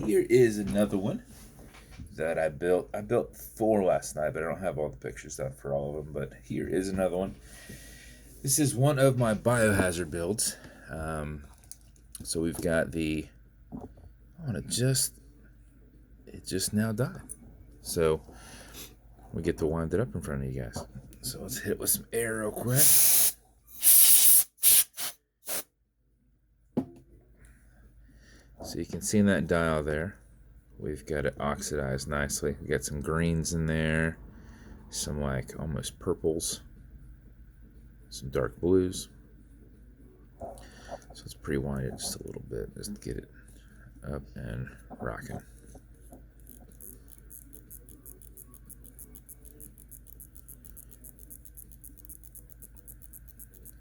here is another one that I built. I built 4 last night, but I don't have all the pictures done for all of them. But here is another one. This is one of my biohazard builds. So we've got the, it just now died. So we get to wind it up in front of you guys. So let's hit it with some air real quick. So you can see in that dial there, we've got it oxidized nicely. We got some greens in there, some like almost purples, some dark blues. So let's pre-wind it just a little bit, just to get it up and rocking.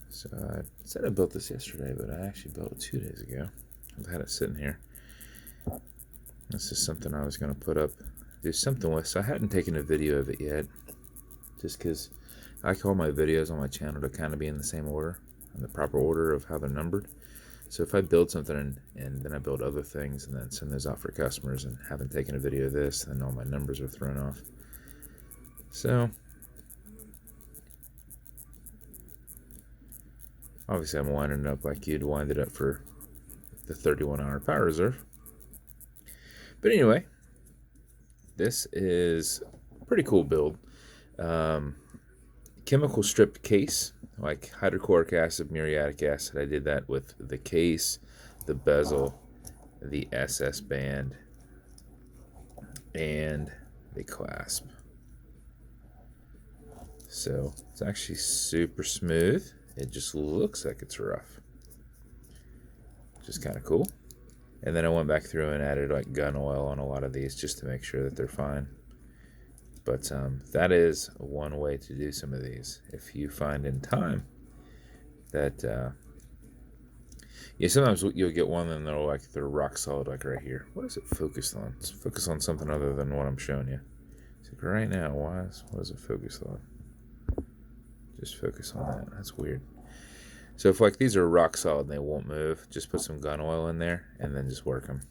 So I said I built this yesterday, but I actually built it 2 days ago. I've had it sitting here. This is something I was going to put up, do something with. So I hadn't taken a video of it yet, just because I like all my videos on my channel to kind of be in the same order, in the proper order of how they're numbered. So if I build something and then I build other things and then send those out for customers and haven't taken a video of this, then all my numbers are thrown off. So obviously I'm winding it up like you'd wind it up for the 31-hour power reserve. But anyway, this is a pretty cool build. Chemical stripped case, like hydrochloric acid, muriatic acid. I did that with the case, the bezel, the SS band, and the clasp. So it's actually super smooth. It just looks like it's rough, which is kind of cool. And then I went back through and added like gun oil on a lot of these just to make sure that they're fine. But that is one way to do some of these. If you find in time that, sometimes you'll get one and they're rock solid, like right here. What is it focused on? It's focused on something other than what I'm showing you. So right now, what is it focused on? Just focus on that. That's weird. So if like these are rock solid and they won't move, just put some gun oil in there and then just work them.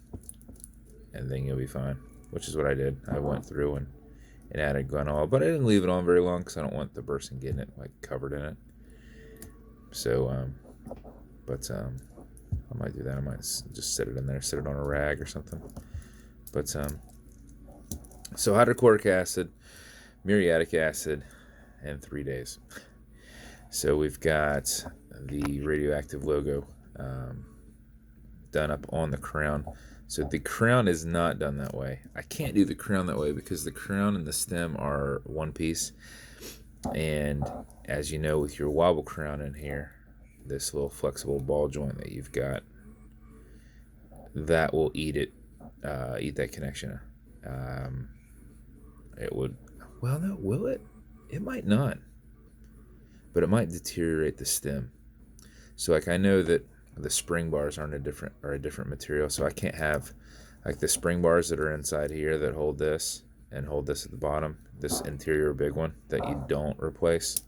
And then you'll be fine, which is what I did. I went through and added gun oil, but I didn't leave it on very long because I don't want the person getting it like covered in it. So, I might do that. I might just sit it in there, sit it on a rag or something. But, so hydrochloric acid, muriatic acid, and 3 days. So we've got the radioactive logo done up on the crown. So the crown is not done that way. I can't do the crown that way because the crown and the stem are one piece. And as you know, with your wobble crown in here, this little flexible ball joint that you've got, that will eat that connection. It would, well, no, will it? It might not. But it might deteriorate the stem. So like I know that the spring bars are a different material, so I can't have like the spring bars that are inside here that hold this and hold this at the bottom, this interior big one that you don't replace.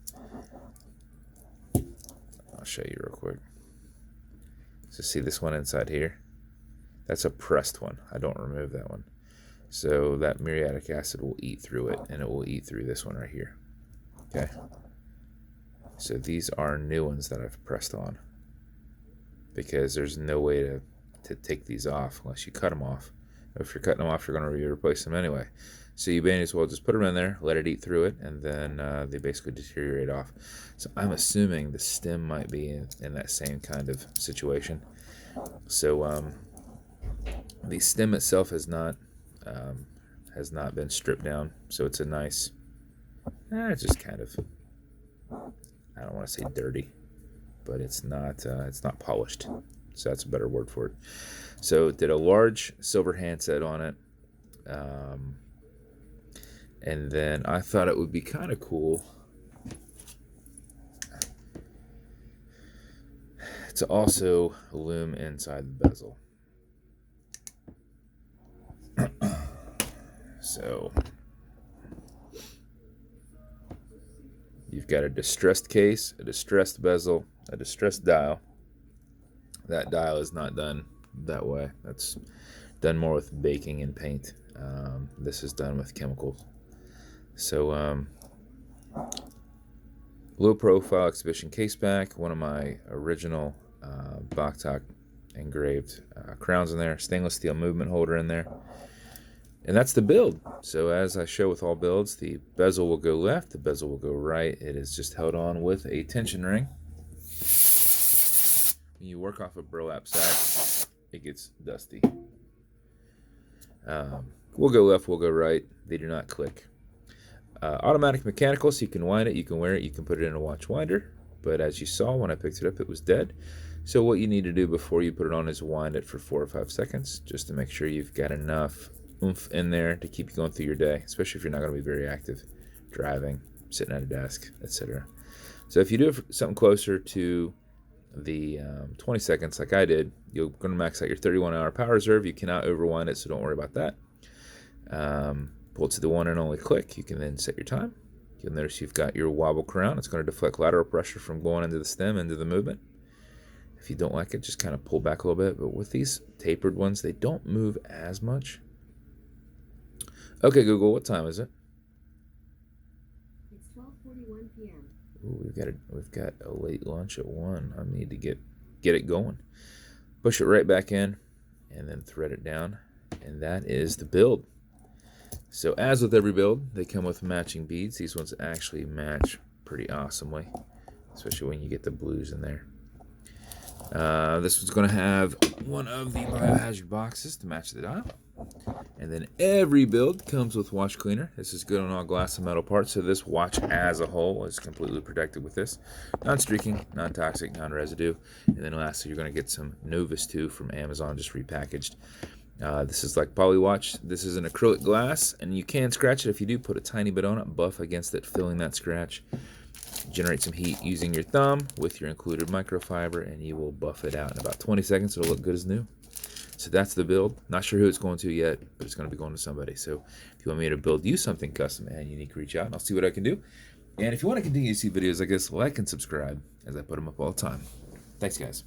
I'll show you real quick. So see this one inside here? That's a pressed one. I don't remove that one. So that muriatic acid will eat through it, and it will eat through this one right here. Okay. So these are new ones that I've pressed on, because there's no way to take these off unless you cut them off. If you're cutting them off, you're going to replace them anyway. So you may as well just put them in there, let it eat through it, and then they basically deteriorate off. So I'm assuming the stem might be in that same kind of situation. So the stem itself has not been stripped down, so it's a nice, it's just kind of, I don't want to say dirty, but it's not polished. So that's a better word for it. So did a large silver handset on it. And then I thought it would be kind of cool to also lume inside the bezel. So you've got a distressed case, a distressed bezel, a distressed dial. That dial is not done that way. That's done more with baking and paint. This is done with chemicals. So low profile exhibition caseback, one of my original Bachtok engraved crowns in there, stainless steel movement holder in there. And that's the build. So as I show with all builds, the bezel will go left, the bezel will go right. It is just held on with a tension ring. When you work off a burlap sack, it gets dusty. We'll go left, we'll go right. They do not click. Automatic mechanical, so you can wind it, you can wear it, you can put it in a watch winder. But as you saw when I picked it up, it was dead. So what you need to do before you put it on is wind it for 4 or 5 seconds, just to make sure you've got enough oomph in there to keep you going through your day, especially if you're not going to be very active, driving, sitting at a desk, etc. So if you do it for something closer to the 20 seconds like I did, you're going to max out your 31-hour power reserve. You cannot overwind it, so don't worry about that. Pull it to the one and only click. You can then set your time. You'll notice you've got your wobble crown. It's going to deflect lateral pressure from going into the stem, into the movement. If you don't like it, just kind of pull back a little bit. But with these tapered ones, they don't move as much. Okay, Google, what time is it? It's 12:41 p.m. Ooh, we've got a late lunch at 1. I need to get it going. Push it right back in, and then thread it down, and that is the build. So as with every build, they come with matching beads. These ones actually match pretty awesomely, especially when you get the blues in there. This one's going to have one of the biohazard boxes to match the dial. And then every build comes with watch cleaner. This is good on all glass and metal parts, so this watch as a whole is completely protected with this. Non-streaking, non-toxic, non-residue. And then lastly, you're going to get some Novus 2 from Amazon, just repackaged. This is like poly watch. This is an acrylic glass, and you can scratch it. If you do, put a tiny bit on it, buff against it, filling that scratch. Generate some heat using your thumb with your included microfiber, and you will buff it out in about 20 seconds. It'll look good as new. So that's the build. Not sure who it's going to yet, but it's going to be going to somebody. So if you want me to build you something custom and unique, reach out and I'll see what I can do. And if you want to continue to see videos like this, like and subscribe as I put them up all the time. Thanks, guys.